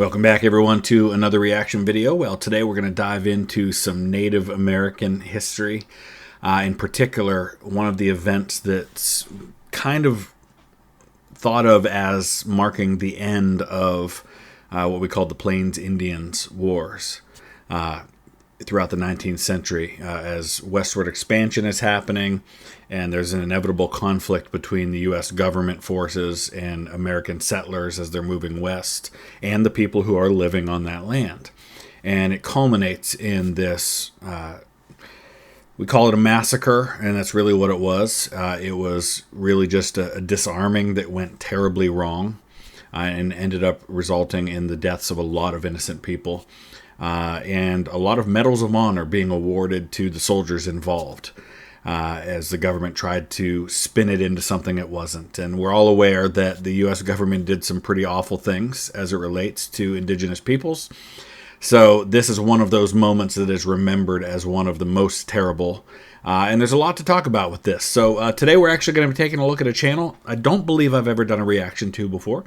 Welcome back, everyone, to another reaction video. Well, today we're going to dive into some Native American history. In particular, one of the events that's kind of thought of as marking the end of what we call the Plains Indians Wars throughout the 19th century, as westward expansion is happening and there's an inevitable conflict between the U.S. government forces and American settlers as they're moving west and the people who are living on that land. And it culminates in this, we call it a massacre, and that's really what it was. It was really just a disarming that went terribly wrong and ended up resulting in the deaths of a lot of innocent people. And a lot of medals of honor being awarded to the soldiers involved as the government tried to spin it into something it wasn't. And we're all aware that the U.S. government did some pretty awful things as it relates to indigenous peoples. So this is one of those moments that is remembered as one of the most terrible. And there's a lot to talk about with this. So today we're actually going to be taking a look at a channel I don't believe I've ever done a reaction to before.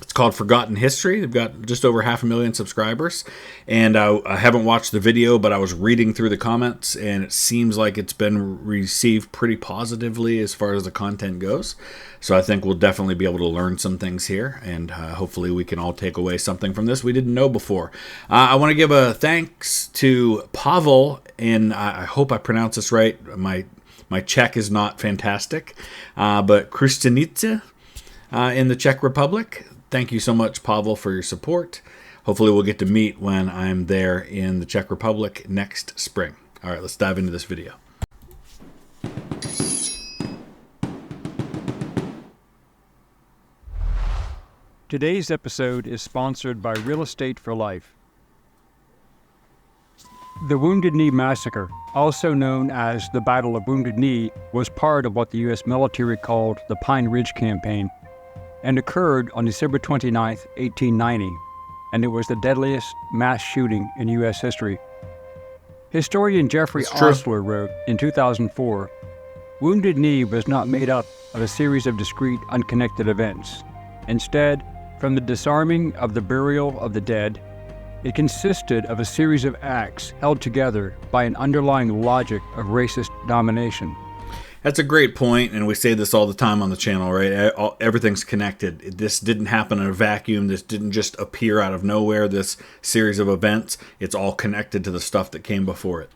It's called Forgotten History. They've got just over 500,000 subscribers. And I haven't watched the video, but I was reading through the comments, and it seems like it's been received pretty positively as far as the content goes. So I think we'll definitely be able to learn some things here, and hopefully we can all take away something from this we didn't know before. I want to give a thanks to Pavel, and I hope I pronounce this right. My Czech is not fantastic, but Kristinice in the Czech Republic. Thank you so much, Pavel, for your support. Hopefully we'll get to meet when I'm there in the Czech Republic next spring. All right, let's dive into this video. Today's episode is sponsored by Real Estate for Life. The Wounded Knee Massacre, also known as the Battle of Wounded Knee, was part of what the U.S. military called the Pine Ridge Campaign, and occurred on December 29, 1890, and it was the deadliest mass shooting in U.S. history. Historian Jeffrey Osler wrote in 2004, "Wounded Knee was not made up of a series of discrete, unconnected events. Instead, from the disarming of the burial of the dead, it consisted of a series of acts held together by an underlying logic of racist domination." That's a great point, and we say this all the time on the channel, right? Everything's connected. This didn't happen in a vacuum. This didn't just appear out of nowhere, this series of events. It's all connected to the stuff that came before it.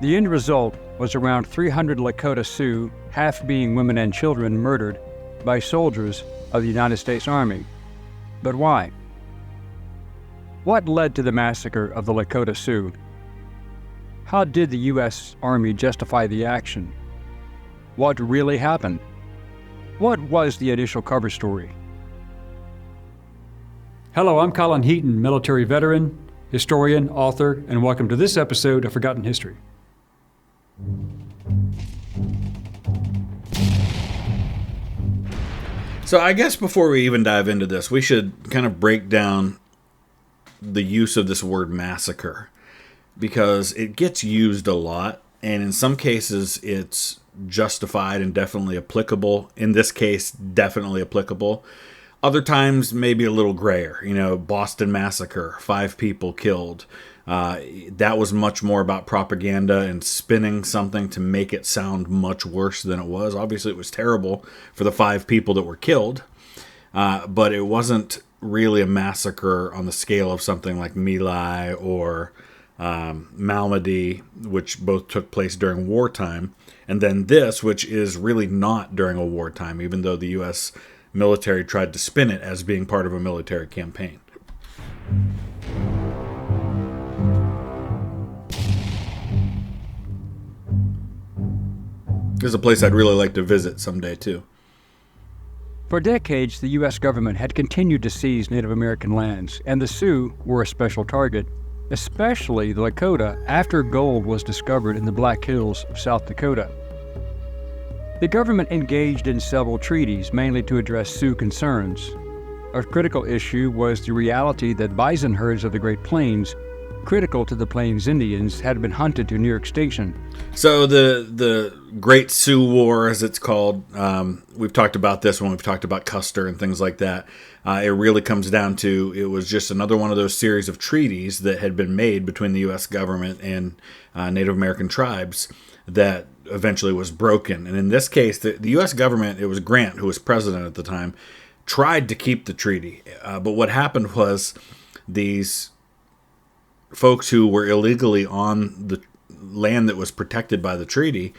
The end result was around 300 Lakota Sioux, half being women and children, murdered by soldiers of the United States Army. But why? What led to the massacre of the Lakota Sioux? How did the U.S. Army justify the action? What really happened? What was the initial cover story? Hello, I'm Colin Heaton, military veteran, historian, author, and welcome to this episode of Forgotten History. So I guess before we even dive into this, we should kind of break down the use of this word massacre, because it gets used a lot, and in some cases it's justified and definitely applicable. In this case, definitely applicable. Other times, maybe a little grayer. You know, Boston Massacre, 5 people killed. That was much more about propaganda and spinning something to make it sound much worse than it was. Obviously, it was terrible for the 5 people that were killed, but it wasn't really a massacre on the scale of something like My Lai or Malmedy, which both took place during wartime, and then this, which is really not during a wartime, even though the U.S. military tried to spin it as being part of a military campaign. This is a place I'd really like to visit someday, too. For decades, the U.S. government had continued to seize Native American lands, and the Sioux were a special target, especially the Lakota after gold was discovered in the Black Hills of South Dakota. The government engaged in several treaties, mainly to address Sioux concerns. A critical issue was the reality that bison herds of the Great Plains critical to the Plains Indians, had been hunted to near extinction. So the Great Sioux War, as it's called, we've talked about this when we've talked about Custer and things like that. It really comes down to, it was just another one of those series of treaties that had been made between the U.S. government and Native American tribes that eventually was broken. And in this case, the U.S. government, it was Grant, who was president at the time, tried to keep the treaty. But what happened was these folks who were illegally on the land that was protected by the treaty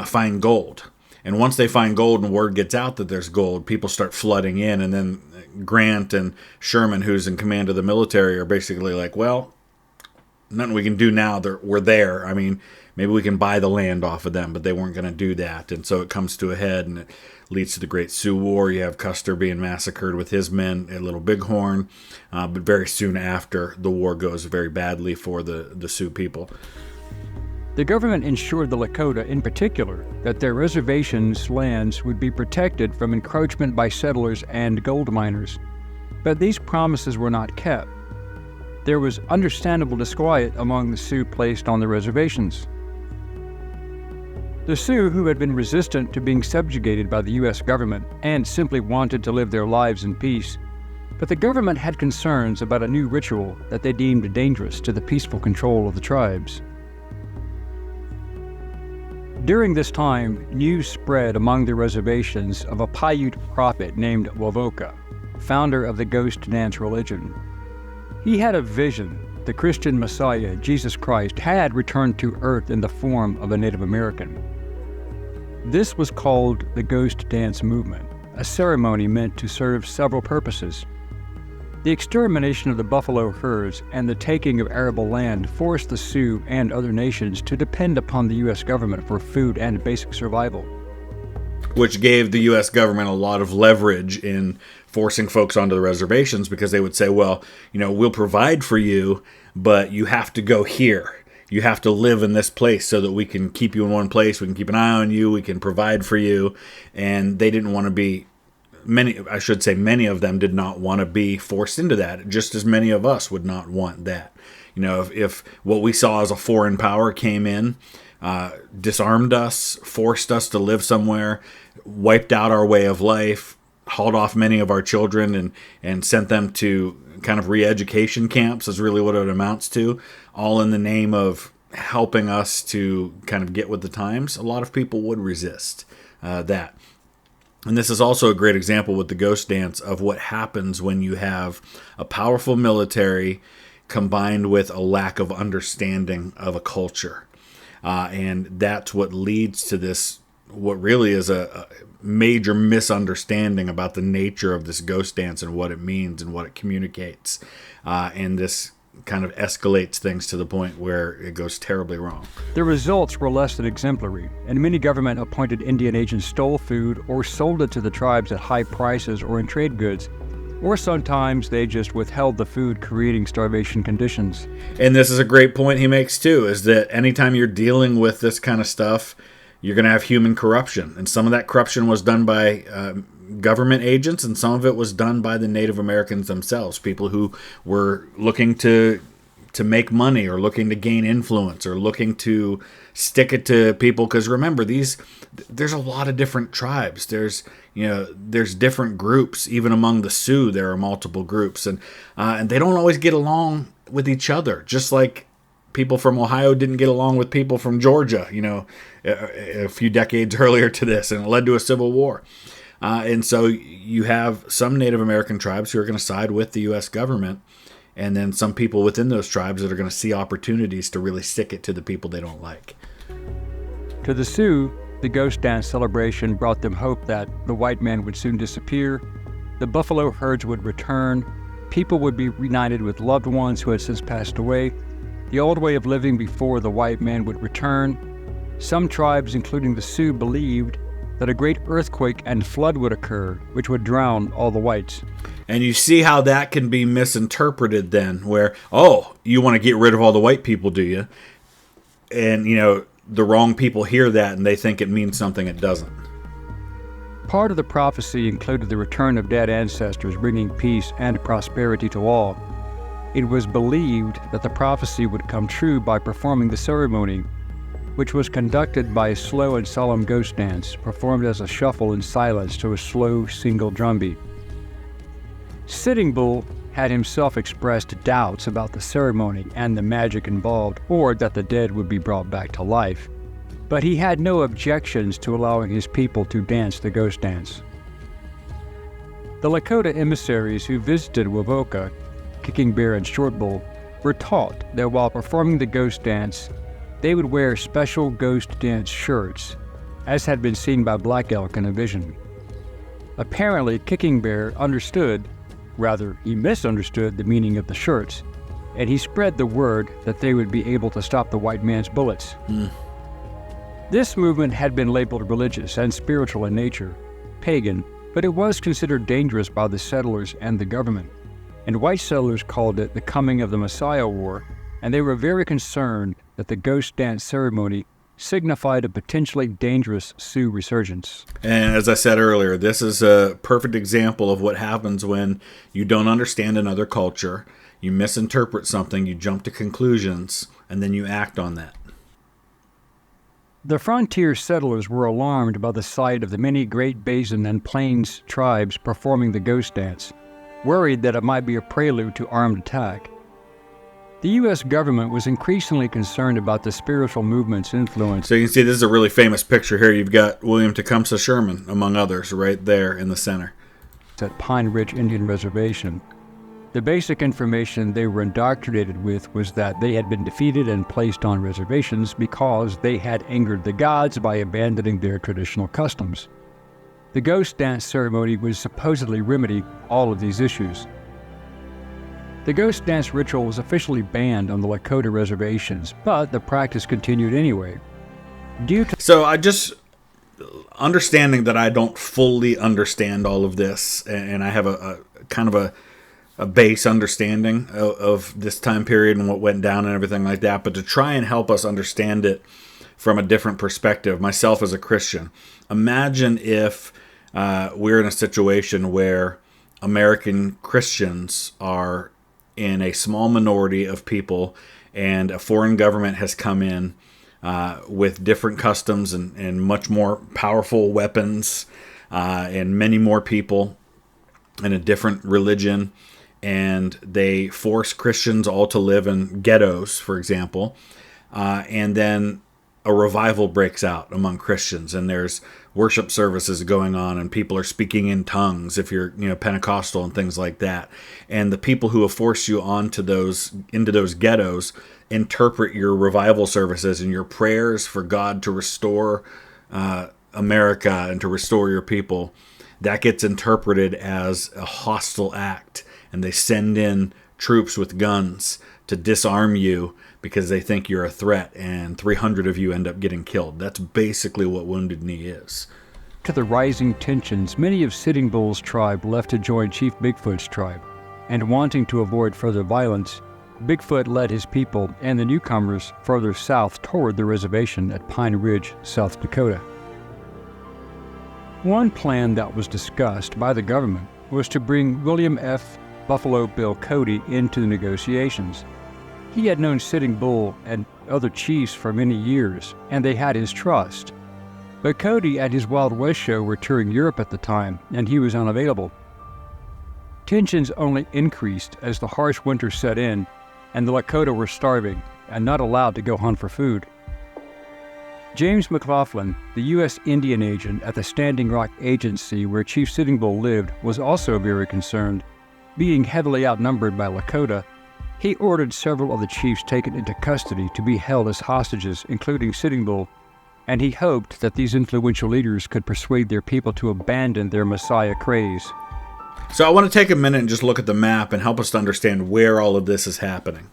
find gold. And once they find gold and word gets out that there's gold, people start flooding in. And then Grant and Sherman, who's in command of the military, are basically like, well, nothing we can do now. We're there. I mean, maybe we can buy the land off of them, but they weren't going to do that. And so it comes to a head, and it leads to the Great Sioux War. You have Custer being massacred with his men at Little Bighorn. But very soon after, the war goes very badly for the Sioux people. The government ensured the Lakota, in particular, that their reservations' lands would be protected from encroachment by settlers and gold miners. But these promises were not kept. There was understandable disquiet among the Sioux placed on the reservations. The Sioux, who had been resistant to being subjugated by the U.S. government and simply wanted to live their lives in peace, but the government had concerns about a new ritual that they deemed dangerous to the peaceful control of the tribes. During this time, news spread among the reservations of a Paiute prophet named Wovoka, founder of the ghost dance religion. He had a vision. The Christian Messiah, Jesus Christ, had returned to earth in the form of a Native American. This was called the Ghost Dance Movement, a ceremony meant to serve several purposes. The extermination of the buffalo herds and the taking of arable land forced the Sioux and other nations to depend upon the U.S. government for food and basic survival. Which gave the U.S. government a lot of leverage in forcing folks onto the reservations, because they would say, well, we'll provide for you, but you have to go here. You have to live in this place so that we can keep you in one place. We can keep an eye on you. We can provide for you. And they didn't want to be, many of them did not want to be forced into that, just as many of us would not want that. If what we saw as a foreign power came in, disarmed us, forced us to live somewhere, wiped out our way of life, hauled off many of our children and sent them to kind of re-education camps, is really what it amounts to, all in the name of helping us to kind of get with the times, a lot of people would resist that. And this is also a great example with the ghost dance of what happens when you have a powerful military combined with a lack of understanding of a culture. And that's what leads to this, what really is a major misunderstanding about the nature of this ghost dance and what it means and what it communicates. And this kind of escalates things to the point where it goes terribly wrong. The results were less than exemplary, and many government-appointed Indian agents stole food or sold it to the tribes at high prices or in trade goods, or sometimes they just withheld the food, creating starvation conditions. And this is a great point he makes too, is that anytime you're dealing with this kind of stuff, you're going to have human corruption. And some of that corruption was done by government agents, and some of it was done by the Native Americans themselves, people who were looking to make money or looking to gain influence or looking to stick it to people. Because remember, there's a lot of different tribes. There's different groups. Even among the Sioux, there are multiple groups, and they don't always get along with each other. Just like people from Ohio didn't get along with people from Georgia, a few decades earlier to this, and it led to a civil war. And so you have some Native American tribes who are going to side with the U.S. government, and then some people within those tribes that are going to see opportunities to really stick it to the people they don't like. To the Sioux, the ghost dance celebration brought them hope that the white man would soon disappear, the buffalo herds would return, people would be reunited with loved ones who had since passed away, the old way of living before the white man would return. Some tribes, including the Sioux, believed that a great earthquake and flood would occur, which would drown all the whites. And you see how that can be misinterpreted then, where, oh, you want to get rid of all the white people, do you? And, the wrong people hear that and they think it means something it doesn't. Part of the prophecy included the return of dead ancestors, bringing peace and prosperity to all. It was believed that the prophecy would come true by performing the ceremony, which was conducted by a slow and solemn ghost dance, performed as a shuffle in silence to a slow single drumbeat. Sitting Bull had himself expressed doubts about the ceremony and the magic involved, or that the dead would be brought back to life, but he had no objections to allowing his people to dance the ghost dance. The Lakota emissaries who visited Wovoka, Kicking Bear and Short Bull, were taught that while performing the ghost dance, they would wear special ghost dance shirts, as had been seen by Black Elk in a vision. Apparently, Kicking Bear understood, rather, he misunderstood the meaning of the shirts, and he spread the word that they would be able to stop the white man's bullets. This movement had been labeled religious and spiritual in nature, pagan, but it was considered dangerous by the settlers and the government, and white settlers called it the Coming of the Messiah War, and they were very concerned that the ghost dance ceremony signified a potentially dangerous Sioux resurgence. And as I said earlier, this is a perfect example of what happens when you don't understand another culture, you misinterpret something, you jump to conclusions, and then you act on that. The frontier settlers were alarmed by the sight of the many Great Basin and Plains tribes performing the ghost dance, worried that it might be a prelude to armed attack. The U.S. government was increasingly concerned about the spiritual movement's influence. So you can see this is a really famous picture here. You've got William Tecumseh Sherman, among others, right there in the center. At Pine Ridge Indian Reservation. The basic information they were indoctrinated with was that they had been defeated and placed on reservations because they had angered the gods by abandoning their traditional customs. The ghost dance ceremony would supposedly remedy all of these issues. The ghost dance ritual was officially banned on the Lakota reservations, but the practice continued anyway. So I just, understanding that I don't fully understand all of this, and I have a kind of a base understanding of this time period and what went down and everything like that, but to try and help us understand it from a different perspective, myself as a Christian, imagine if we're in a situation where American Christians are in a small minority of people, and a foreign government has come in with different customs and much more powerful weapons and many more people in a different religion, and they force Christians all to live in ghettos, for example, and then a revival breaks out among Christians, and there's worship services going on, and people are speaking in tongues if you're, Pentecostal and things like that. And the people who have forced you into those ghettos interpret your revival services and your prayers for God to restore America and to restore your people. That gets interpreted as a hostile act, and they send in troops with guns to disarm you because they think you're a threat, and 300 of you end up getting killed. That's basically what Wounded Knee is. To the rising tensions, many of Sitting Bull's tribe left to join Chief Bigfoot's tribe, and wanting to avoid further violence, Bigfoot led his people and the newcomers further south toward the reservation at Pine Ridge, South Dakota. One plan that was discussed by the government was to bring William F. Buffalo Bill Cody into the negotiations. He had known Sitting Bull and other chiefs for many years, and they had his trust. But Cody and his Wild West show were touring Europe at the time, and he was unavailable. Tensions only increased as the harsh winter set in, and the Lakota were starving and not allowed to go hunt for food. James McLaughlin, the U.S. Indian agent at the Standing Rock Agency where Chief Sitting Bull lived, was also very concerned. Being heavily outnumbered by Lakota, he ordered several of the chiefs taken into custody to be held as hostages, including Sitting Bull, and he hoped that these influential leaders could persuade their people to abandon their Messiah craze. So I want to take a minute and just look at the map and help us to understand where all of this is happening.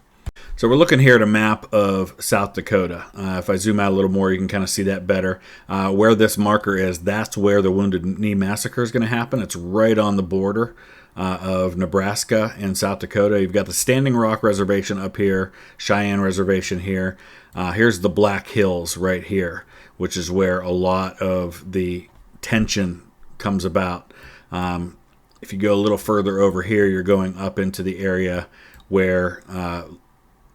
So we're looking here at a map of South Dakota. If I zoom out a little more, you can kind of see that better. Where this marker is, that's where the Wounded Knee Massacre is going to happen. It's right on the border of Nebraska and South Dakota. You've got the Standing Rock Reservation up here, Cheyenne Reservation here. Here's the Black Hills right here, which is where a lot of the tension comes about. If you go a little further over here, you're going up into the area where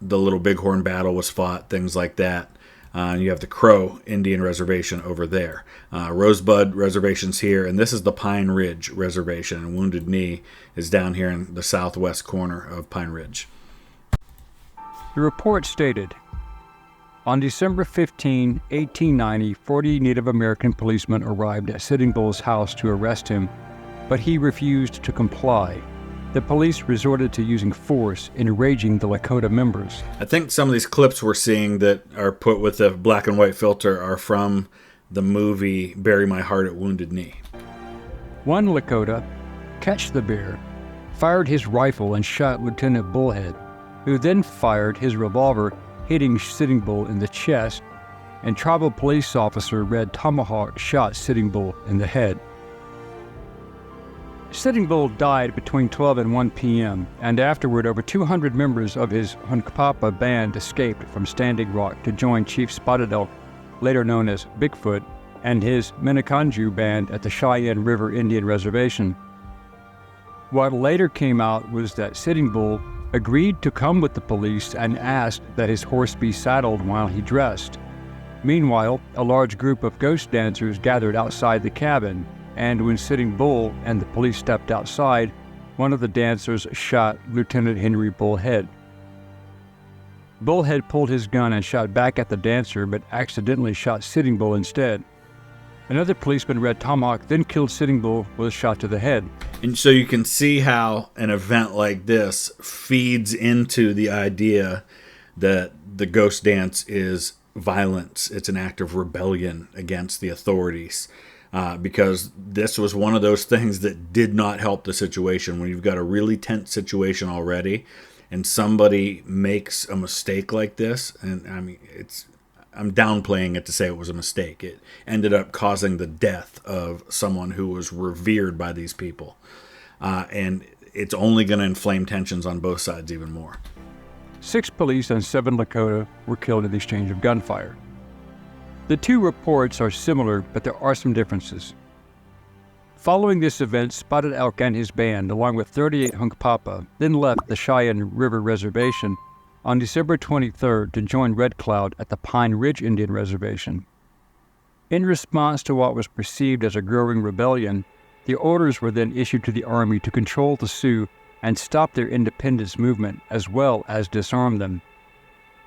the Little Bighorn battle was fought, things like that. You have the Crow Indian Reservation over there. Rosebud Reservation's here, and this is the Pine Ridge Reservation, and Wounded Knee is down here in the southwest corner of Pine Ridge. The report stated, on December 15, 1890, 40 Native American policemen arrived at Sitting Bull's house to arrest him, but he refused to comply. The police resorted to using force, enraging the Lakota members. I think some of these clips we're seeing that are put with a black and white filter are from the movie Bury My Heart at Wounded Knee. One Lakota, Catch the Bear, fired his rifle and shot Lieutenant Bullhead, who then fired his revolver, hitting Sitting Bull in the chest, and tribal police officer Red Tomahawk shot Sitting Bull in the head. Sitting Bull died between 12 and 1 p.m., and afterward over 200 members of his Hunkpapa band escaped from Standing Rock to join Chief Spotted Elk, later known as Bigfoot, and his Minneconjou band at the Cheyenne River Indian Reservation. What later came out was that Sitting Bull agreed to come with the police and asked that his horse be saddled while he dressed. Meanwhile, a large group of ghost dancers gathered outside the cabin, and when Sitting Bull and the police stepped outside, one of the dancers shot Lieutenant Henry Bullhead. Bullhead pulled his gun and shot back at the dancer, but accidentally shot Sitting Bull instead. Another policeman, Red Tomahawk, then killed Sitting Bull with a shot to the head. And so you can see how an event like this feeds into the idea that the ghost dance is violence. It's an act of rebellion against the authorities. Because this was one of those things that did not help the situation. When you've got a really tense situation already and somebody makes a mistake like this, and I mean, I'm downplaying it to say it was a mistake. It ended up causing the death of someone who was revered by these people. And it's only going to inflame tensions on both sides even more. 6 police and 7 Lakota were killed in the exchange of gunfire. The two reports are similar, but there are some differences. Following this event, Spotted Elk and his band, along with 38 Hunkpapa, then left the Cheyenne River Reservation on December 23rd to join Red Cloud at the Pine Ridge Indian Reservation. In response to what was perceived as a growing rebellion, the orders were then issued to the Army to control the Sioux and stop their independence movement, as well as disarm them.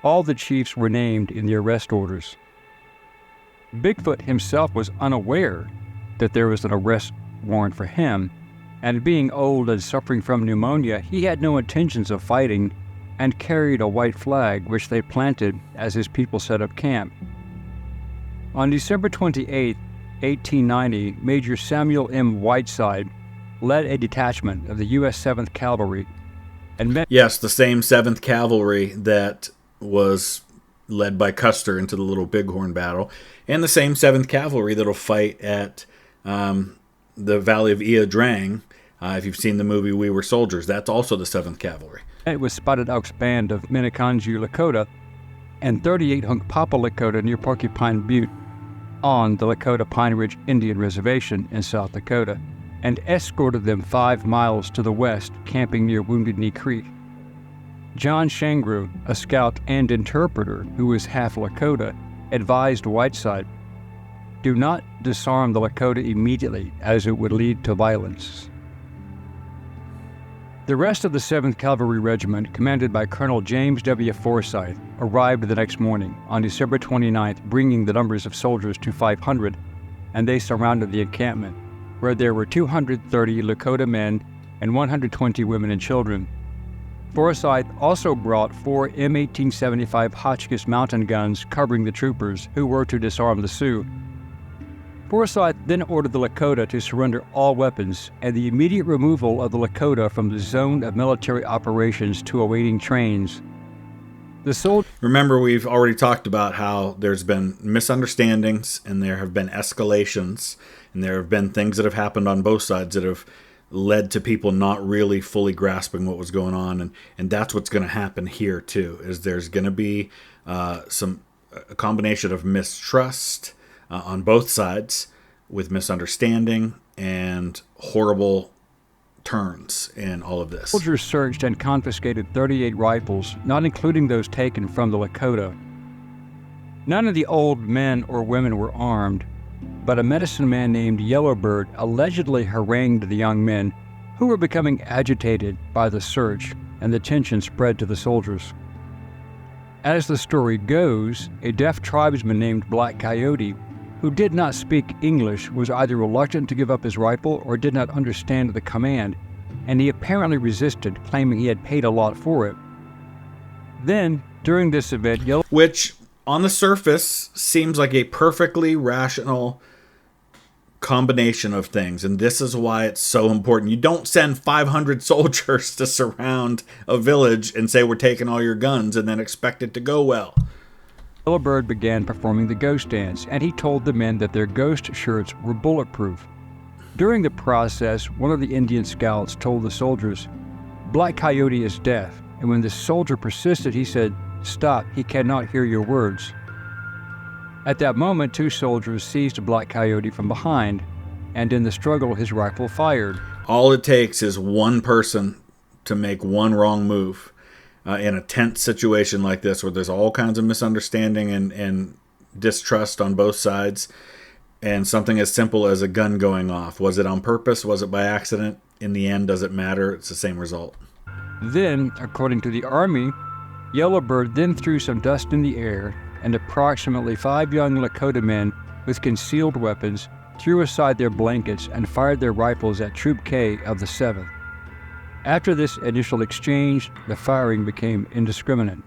All the chiefs were named in the arrest orders. Bigfoot himself was unaware that there was an arrest warrant for him, and being old and suffering from pneumonia, he had no intentions of fighting and carried a white flag which they planted as his people set up camp. On December 28, 1890, Major Samuel M. Whiteside led a detachment of the U.S. 7th Cavalry and met... Yes, the same 7th Cavalry that was led by Custer into the Little Bighorn battle, and the same 7th Cavalry that'll fight at the Valley of Ia Drang. If you've seen the movie We Were Soldiers, that's also the 7th Cavalry. It was Spotted Elk's band of Minneconjou Lakota and 38 Hunkpapa Lakota near Porcupine Butte on the Lakota Pine Ridge Indian Reservation in South Dakota, and escorted them 5 miles to the west, camping near Wounded Knee Creek. John Shangru, a scout and interpreter who was half Lakota, advised Whiteside, "Do not disarm the Lakota immediately, as it would lead to violence." The rest of the 7th Cavalry Regiment, commanded by Colonel James W. Forsyth, arrived the next morning, on December 29th, bringing the numbers of soldiers to 500, and they surrounded the encampment, where there were 230 Lakota men and 120 women and children. Forsyth also brought 4 M1875 Hotchkiss mountain guns covering the troopers who were to disarm the Sioux. Forsyth then ordered the Lakota to surrender all weapons and the immediate removal of the Lakota from the zone of military operations to awaiting trains. Remember, we've already talked about how there's been misunderstandings and there have been escalations and there have been things that have happened on both sides that have led to people not really fully grasping what was going on, and that's what's going to happen here too. Is there's going to be a combination of mistrust on both sides, with misunderstanding and horrible turns in all of this. Soldiers searched and confiscated 38 rifles, not including those taken from the Lakota. None of the old men or women were armed, but a medicine man named Yellowbird allegedly harangued the young men who were becoming agitated by the search, and the tension spread to the soldiers. As the story goes, a deaf tribesman named Black Coyote, who did not speak English, was either reluctant to give up his rifle or did not understand the command, and he apparently resisted, claiming he had paid a lot for it. Then, during this event, which, on the surface, seems like a perfectly rational combination of things, and this is why it's so important. You don't send 500 soldiers to surround a village and say, we're taking all your guns, and then expect it to go well. Yellowbird began performing the ghost dance, and he told the men that their ghost shirts were bulletproof. During the process, one of the Indian scouts told the soldiers, "Black Coyote is deaf," and when the soldier persisted, he said, "Stop, he cannot hear your words." At that moment, 2 soldiers seized Black Coyote from behind, and in the struggle, his rifle fired. All it takes is one person to make one wrong move in a tense situation like this, where there's all kinds of misunderstanding and distrust on both sides, and something as simple as a gun going off. Was it on purpose? Was it by accident? In the end, does it matter? It's the same result. Then, according to the Army, Yellowbird then threw some dust in the air, and approximately 5 young Lakota men with concealed weapons threw aside their blankets and fired their rifles at Troop K of the 7th. After this initial exchange, the firing became indiscriminate.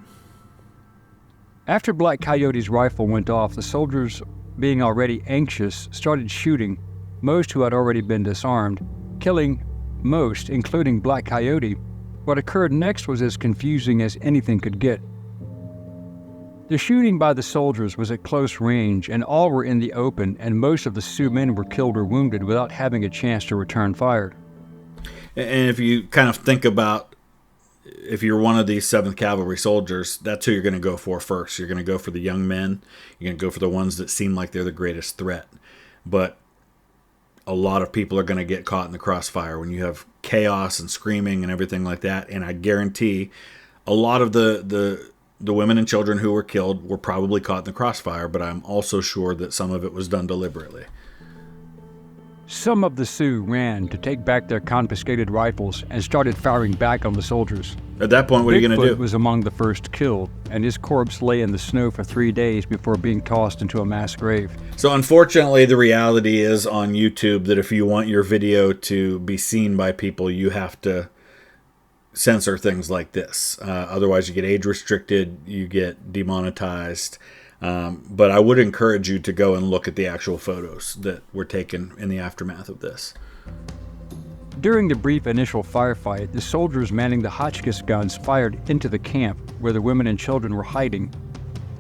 After Black Coyote's rifle went off, the soldiers, being already anxious, started shooting, most who had already been disarmed, killing most, including Black Coyote. What occurred next was as confusing as anything could get. The shooting by the soldiers was at close range, and all were in the open, and most of the Sioux men were killed or wounded without having a chance to return fire. And if you kind of think about, if you're one of these 7th Cavalry soldiers, that's who you're going to go for first. You're going to go for the young men. You're going to go for the ones that seem like they're the greatest threat. But a lot of people are going to get caught in the crossfire when you have chaos and screaming and everything like that. And I guarantee a lot of the women and children who were killed were probably caught in the crossfire, but I'm also sure that some of it was done deliberately. Some of the Sioux ran to take back their confiscated rifles and started firing back on the soldiers. At that point, what are you going to do? Bigfoot was among the first killed, and his corpse lay in the snow for 3 days before being tossed into a mass grave. So unfortunately, the reality is on YouTube that if you want your video to be seen by people, you have to censor things like this. Otherwise, you get age restricted, you get demonetized. But I would encourage you to go and look at the actual photos that were taken in the aftermath of this. During the brief initial firefight, the soldiers manning the Hotchkiss guns fired into the camp where the women and children were hiding.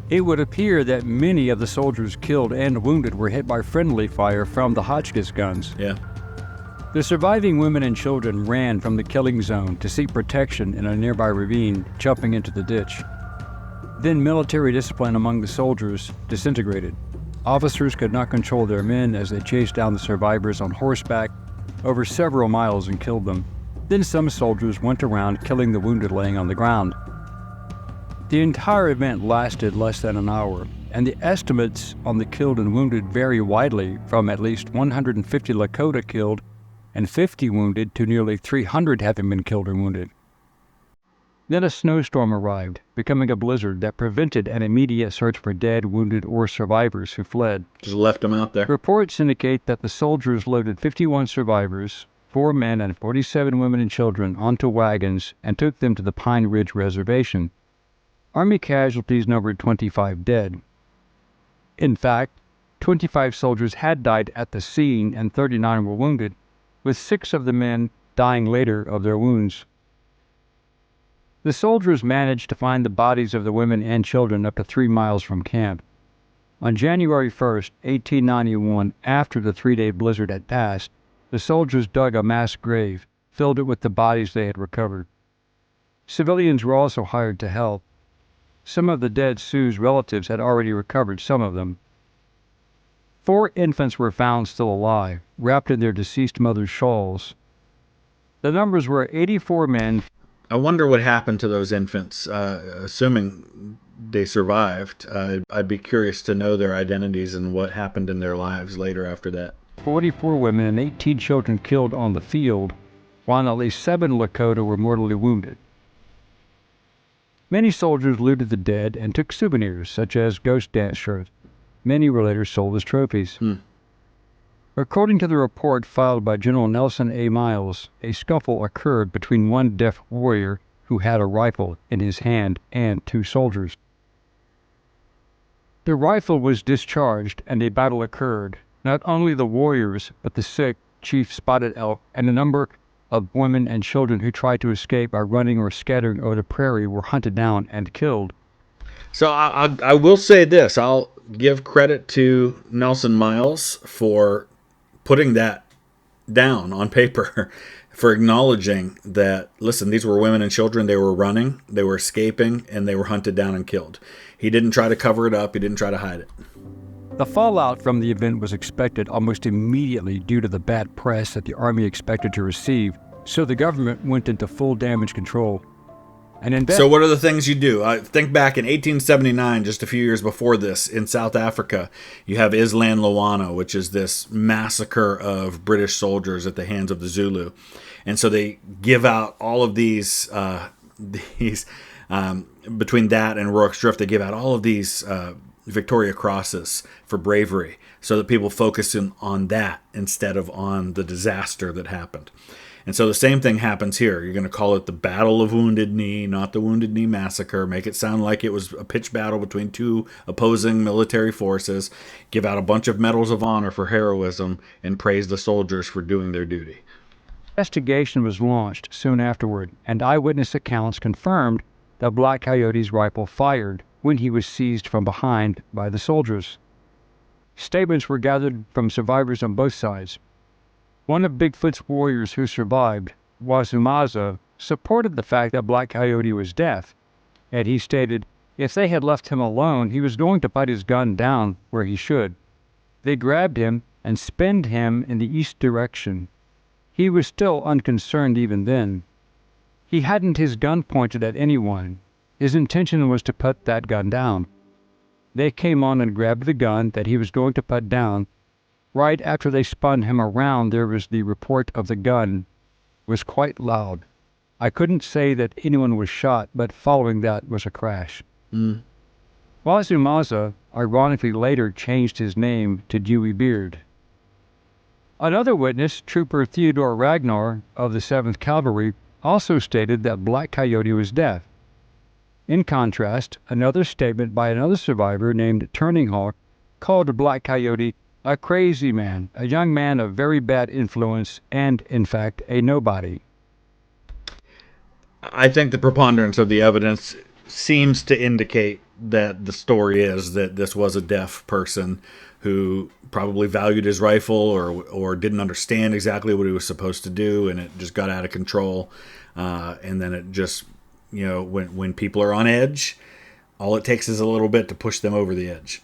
It would appear that many of the soldiers killed and wounded were hit by friendly fire from the Hotchkiss guns. Yeah. The surviving women and children ran from the killing zone to seek protection in a nearby ravine, jumping into the ditch. Then military discipline among the soldiers disintegrated. Officers could not control their men as they chased down the survivors on horseback over several miles and killed them. Then some soldiers went around killing the wounded laying on the ground. The entire event lasted less than an hour, and the estimates on the killed and wounded vary widely from at least 150 Lakota killed and 50 wounded to nearly 300 having been killed or wounded. Then a snowstorm arrived, becoming a blizzard that prevented an immediate search for dead, wounded, or survivors who fled. Just left them out there. Reports indicate that the soldiers loaded 51 survivors, 4 men and 47 women and children, onto wagons and took them to the Pine Ridge Reservation. Army casualties numbered 25 dead. In fact, 25 soldiers had died at the scene and 39 were wounded, with 6 of the men dying later of their wounds. The soldiers managed to find the bodies of the women and children up to 3 miles from camp. On January 1st, 1891, after the 3-day blizzard had passed, the soldiers dug a mass grave, filled it with the bodies they had recovered. Civilians were also hired to help. Some of the dead Sioux's relatives had already recovered some of them. 4 infants were found still alive, wrapped in their deceased mother's shawls. The numbers were 84 men. I wonder what happened to those infants, assuming they survived. I'd be curious to know their identities and what happened in their lives later after that. 44 women and 18 children killed on the field, while at least 7 Lakota were mortally wounded. Many soldiers looted the dead and took souvenirs, such as ghost dance shirts. Many were later sold as trophies. According to the report filed by General Nelson A. Miles, a scuffle occurred between one deaf warrior who had a rifle in his hand and 2 soldiers. The rifle was discharged and a battle occurred. Not only the warriors, but the sick, Chief Spotted Elk, and a number of women and children who tried to escape by running or scattering over the prairie were hunted down and killed. So I will say this. I'll give credit to Nelson Miles for putting that down on paper, for acknowledging that, listen, these were women and children. They were running, they were escaping, and they were hunted down and killed. He didn't try to cover it up. He didn't try to hide it. The fallout from the event was expected almost immediately due to the bad press that the Army expected to receive, so the government went into full damage control. So what are the things you do? I think back in 1879, just a few years before this, in South Africa, you have Island Luwana, which is this massacre of British soldiers at the hands of the Zulu. And so they give out all of these between that and Rorke's Drift, they give out all of these Victoria Crosses for bravery so that people focus on that instead of on the disaster that happened. And so the same thing happens here. You're going to call it the Battle of Wounded Knee, not the Wounded Knee Massacre. Make it sound like it was a pitched battle between 2 opposing military forces. Give out a bunch of medals of honor for heroism and praise the soldiers for doing their duty. Investigation was launched soon afterward, and eyewitness accounts confirmed that Black Coyote's rifle fired when he was seized from behind by the soldiers. Statements were gathered from survivors on both sides. One of Bigfoot's warriors who survived, Wazumaza, supported the fact that Black Coyote was deaf, and he stated if they had left him alone, he was going to put his gun down where he should. They grabbed him and spinned him in the east direction. He was still unconcerned even then. He hadn't his gun pointed at anyone. His intention was to put that gun down. They came on and grabbed the gun that he was going to put down. Right after they spun him around, there was the report of the gun. It was quite loud. I couldn't say that anyone was shot, but following that was a crash. Wazumaza, ironically later, changed his name to Dewey Beard. Another witness, Trooper Theodore Ragnar of the 7th Cavalry, also stated that Black Coyote was deaf. In contrast, another statement by another survivor named Turning Hawk called Black Coyote a crazy man, a young man of very bad influence, and, in fact, a nobody. I think the preponderance of the evidence seems to indicate that the story is that this was a deaf person who probably valued his rifle or didn't understand exactly what he was supposed to do, and it just got out of control. And then it just, when people are on edge, all it takes is a little bit to push them over the edge.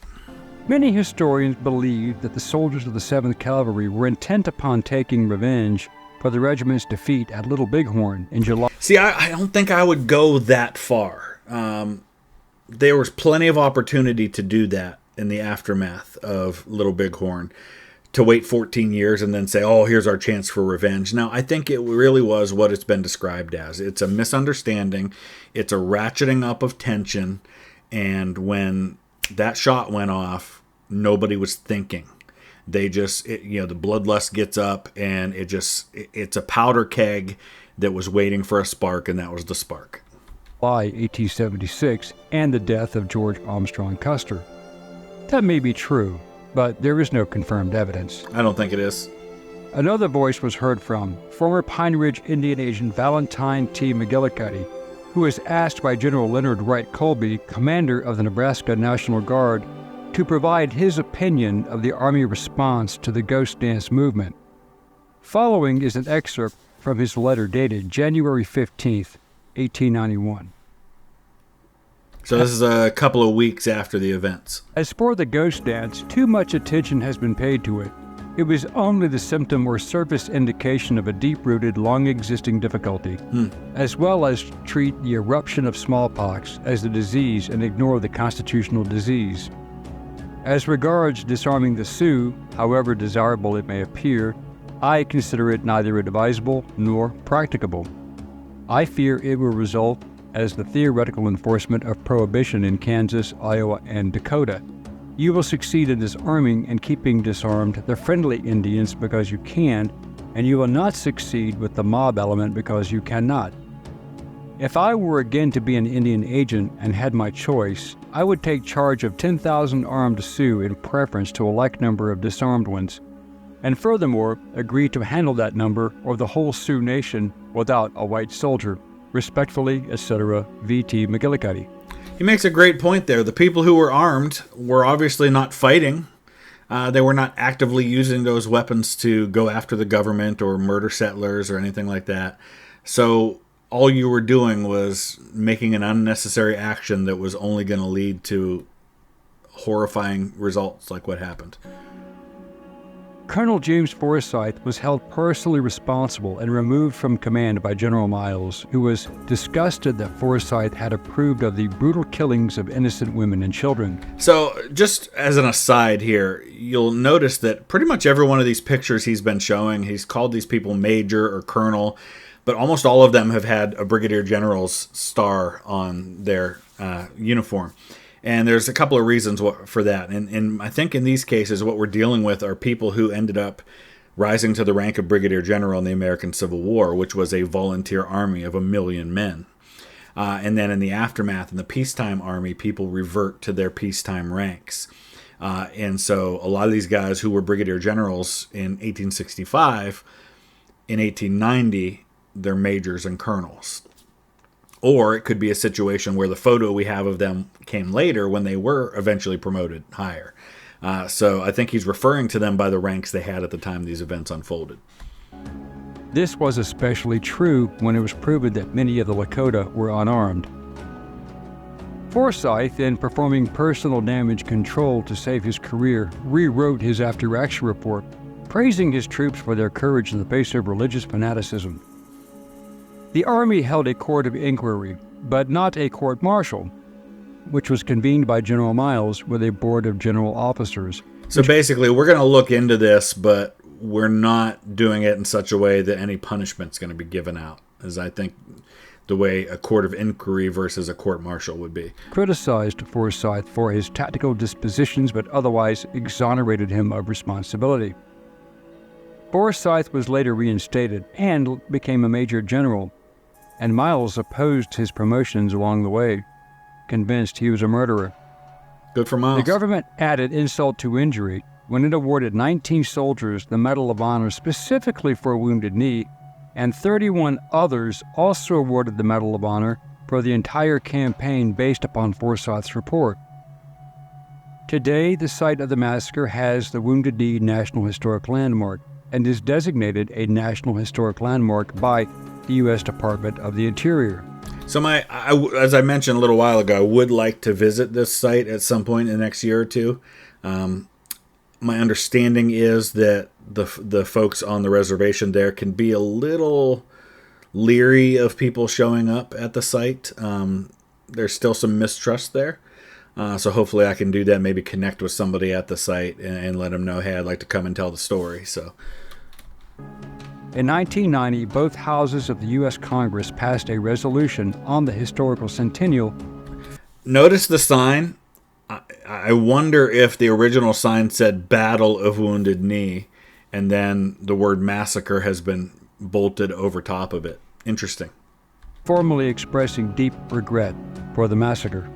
Many historians believe that the soldiers of the 7th Cavalry were intent upon taking revenge for the regiment's defeat at Little Bighorn in July. See, I don't think I would go that far. There was plenty of opportunity to do that in the aftermath of Little Bighorn, to wait 14 years and then say, oh, here's our chance for revenge. Now, I think it really was what it's been described as. It's a misunderstanding. It's a ratcheting up of tension. And when that shot went off, nobody was thinking. They just, the bloodlust gets up, and it's a powder keg that was waiting for a spark, and that was the spark. July 1876, and the death of George Armstrong Custer. That may be true, but there is no confirmed evidence. I don't think it is. Another voice was heard from former Pine Ridge Indian agent Valentine T. McGillicuddy, who was asked by General Leonard Wright Colby, commander of the Nebraska National Guard, to provide his opinion of the Army response to the ghost dance movement. Following is an excerpt from his letter dated January 15th, 1891. So this is a couple of weeks after the events. As for the ghost dance, too much attention has been paid to it. It was only the symptom or surface indication of a deep-rooted, long-existing difficulty, as well as treat the eruption of smallpox as the disease and ignore the constitutional disease. As regards disarming the Sioux, however desirable it may appear, I consider it neither advisable nor practicable. I fear it will result as the theoretical enforcement of prohibition in Kansas, Iowa, and Dakota. You will succeed in disarming and keeping disarmed the friendly Indians because you can, and you will not succeed with the mob element because you cannot. If I were again to be an Indian agent and had my choice, I would take charge of 10,000 armed Sioux in preference to a like number of disarmed ones, and furthermore agree to handle that number or the whole Sioux nation without a white soldier. Respectfully, etc., V.T. McGillicuddy. He makes a great point there. The people who were armed were obviously not fighting. They were not actively using those weapons to go after the government or murder settlers or anything like that. So all you were doing was making an unnecessary action that was only going to lead to horrifying results like what happened. Colonel James Forsyth was held personally responsible and removed from command by General Miles, who was disgusted that Forsyth had approved of the brutal killings of innocent women and children. So, just as an aside here, you'll notice that pretty much every one of these pictures he's been showing, he's called these people major or colonel, but almost all of them have had a brigadier general's star on their uniform. And there's a couple of reasons for that. And I think in these cases, what we're dealing with are people who ended up rising to the rank of brigadier general in the American Civil War, which was a volunteer army of 1 million men. And then in the aftermath, in the peacetime army, people revert to their peacetime ranks. And so a lot of these guys who were brigadier generals in 1865, in 1890, they're majors and colonels. Or it could be a situation where the photo we have of them came later when they were eventually promoted higher. So I think he's referring to them by the ranks they had at the time these events unfolded. This was especially true when it was proven that many of the Lakota were unarmed. Forsyth, in performing personal damage control to save his career, rewrote his after-action report, praising his troops for their courage in the face of religious fanaticism. The Army held a court of inquiry, but not a court-martial, which was convened by General Miles with a board of general officers. So basically, we're going to look into this, but we're not doing it in such a way that any punishment's going to be given out, as I think the way a court of inquiry versus a court-martial would be. Criticized Forsyth for his tactical dispositions, but otherwise exonerated him of responsibility. Forsyth was later reinstated and became a major general, and Miles opposed his promotions along the way, convinced he was a murderer. Good for Miles. The government added insult to injury when it awarded 19 soldiers the Medal of Honor specifically for Wounded Knee, and 31 others also awarded the Medal of Honor for the entire campaign based upon Forsyth's report. Today, the site of the massacre has the Wounded Knee National Historic Landmark and is designated a National Historic Landmark by the U.S. Department of the Interior. So as I mentioned a little while ago, I would like to visit this site at some point in the next year or two. My understanding is that the folks on the reservation there can be a little leery of people showing up at the site. There's still some mistrust there. So hopefully I can do that, maybe connect with somebody at the site and let them know, hey, I'd like to come and tell the story. So in 1990, both houses of the U.S. Congress passed a resolution on the historical centennial. Notice the sign. I wonder if the original sign said Battle of Wounded Knee, and then the word massacre has been bolted over top of it. Interesting. Formally expressing deep regret for the massacre.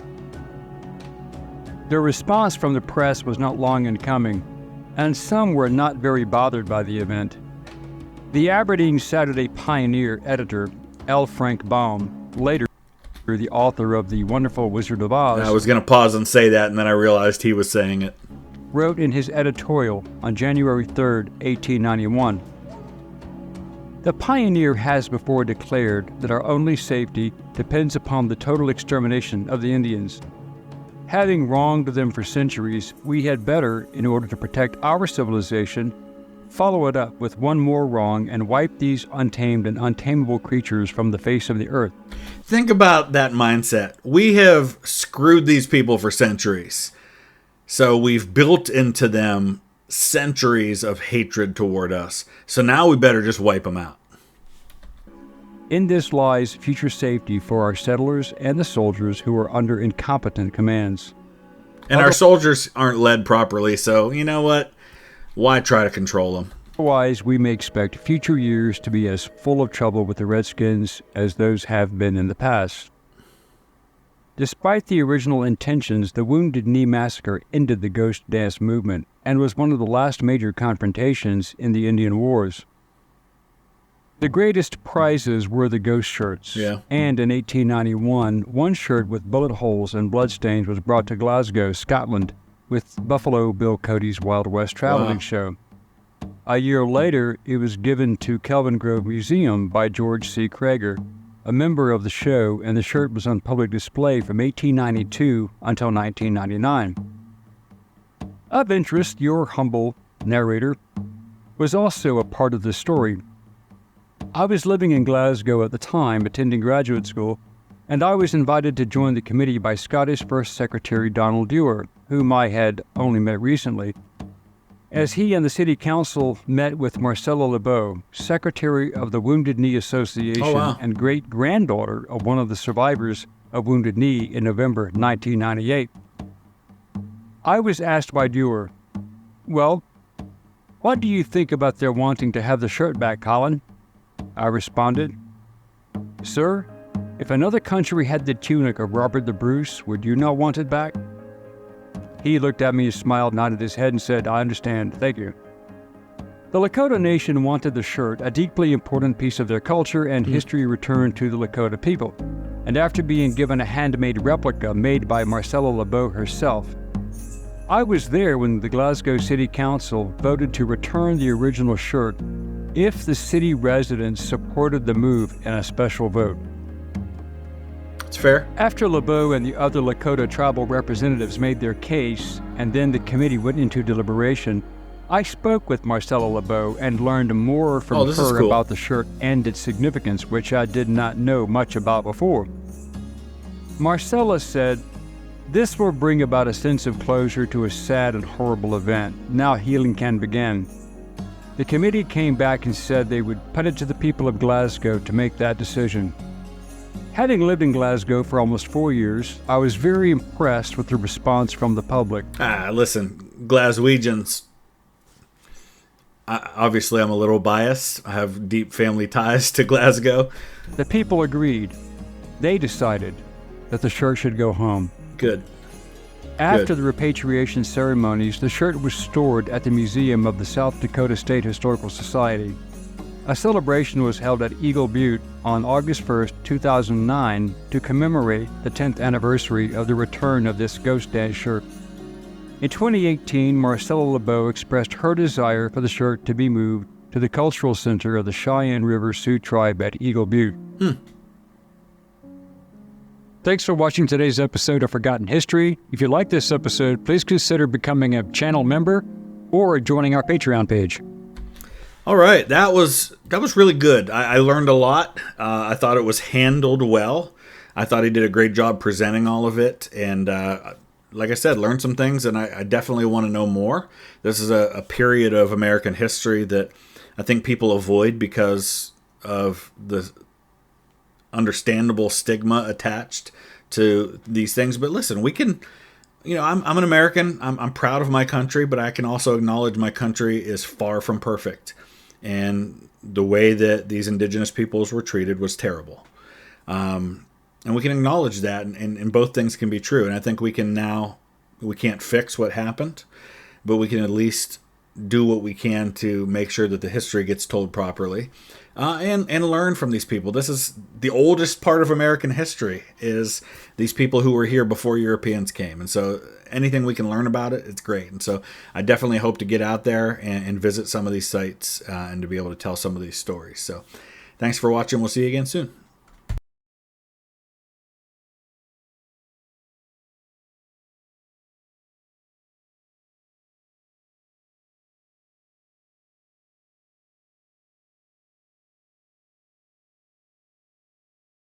The response from the press was not long in coming, and some were not very bothered by the event. The Aberdeen Saturday Pioneer editor, L. Frank Baum, later the author of The Wonderful Wizard of Oz, I was going to pause and say that, and then I realized he was saying it, wrote in his editorial on January 3, 1891, "The Pioneer has before declared that our only safety depends upon the total extermination of the Indians. Having wronged them for centuries, we had better, in order to protect our civilization, follow it up with one more wrong, and wipe these untamed and untamable creatures from the face of the earth. Think about that mindset. We have screwed these people for centuries. So we've built into them centuries of hatred toward us. So now we better just wipe them out. In this lies future safety for our settlers and the soldiers who are under incompetent commands. And our soldiers aren't led properly, so you know what? Why try to control them? Otherwise, we may expect future years to be as full of trouble with the Redskins as those have been in the past. Despite the original intentions, the Wounded Knee Massacre ended the Ghost Dance movement and was one of the last major confrontations in the Indian Wars. The greatest prizes were the ghost shirts, and in 1891, one shirt with bullet holes and bloodstains was brought to Glasgow, Scotland, with Buffalo Bill Cody's Wild West traveling show. A year later, it was given to Kelvin Grove Museum by George C. Krager, a member of the show, and the shirt was on public display from 1892 until 1999. Of interest, your humble narrator was also a part of this story. I was living in Glasgow at the time, attending graduate school, and I was invited to join the committee by Scottish First Secretary Donald Dewar, whom I had only met recently, as he and the City Council met with Marcella LeBeau, Secretary of the Wounded Knee Association and great-granddaughter of one of the survivors of Wounded Knee in November 1998. I was asked by Dewar, "Well, what do you think about their wanting to have the shirt back, Colin?" I responded, "Sir, if another country had the tunic of Robert the Bruce, would you not want it back?" He looked at me, smiled, nodded his head, and said, "I understand, thank you." The Lakota Nation wanted the shirt, a deeply important piece of their culture and history, returned to the Lakota people. And after being given a handmade replica made by Marcella LeBeau herself, I was there when the Glasgow City Council voted to return the original shirt if the city residents supported the move in a special vote. It's fair. After LeBeau and the other Lakota tribal representatives made their case, and then the committee went into deliberation, I spoke with Marcella LeBeau and learned more from her about the shirt and its significance, which I did not know much about before. Marcella said, "This will bring about a sense of closure to a sad and horrible event. Now healing can begin." The committee came back and said they would put it to the people of Glasgow to make that decision. Having lived in Glasgow for almost 4 years, I was very impressed with the response from the public. Listen, Glaswegians, obviously I'm a little biased. I have deep family ties to Glasgow. The people agreed. They decided that the shirt should go home. Good. After the repatriation ceremonies, the shirt was stored at the Museum of the South Dakota State Historical Society. A celebration was held at Eagle Butte on August 1st, 2009 to commemorate the 10th anniversary of the return of this Ghost Dance shirt. In 2018, Marcella LeBeau expressed her desire for the shirt to be moved to the Cultural Center of the Cheyenne River Sioux Tribe at Eagle Butte. Thanks for watching today's episode of Forgotten History. If you like this episode, please consider becoming a channel member or joining our Patreon page. All right, that was really good. I learned a lot. I thought it was handled well. I thought he did a great job presenting all of it, and like I said, learned some things, and I definitely want to know more. This is a period of American history that I think people avoid because of the understandable stigma attached to these things. But listen, we can, I'm an American. I'm proud of my country, but I can also acknowledge my country is far from perfect. And the way that these indigenous peoples were treated was terrible. And we can acknowledge that, and both things can be true. And I think we can't fix what happened, but we can at least do what we can to make sure that the history gets told properly, and learn from these people. This is the oldest part of American history, is these people who were here before Europeans came. And so anything we can learn about it, it's great. And so I definitely hope to get out there and visit some of these sites and to be able to tell some of these stories. So thanks for watching. We'll see you again soon.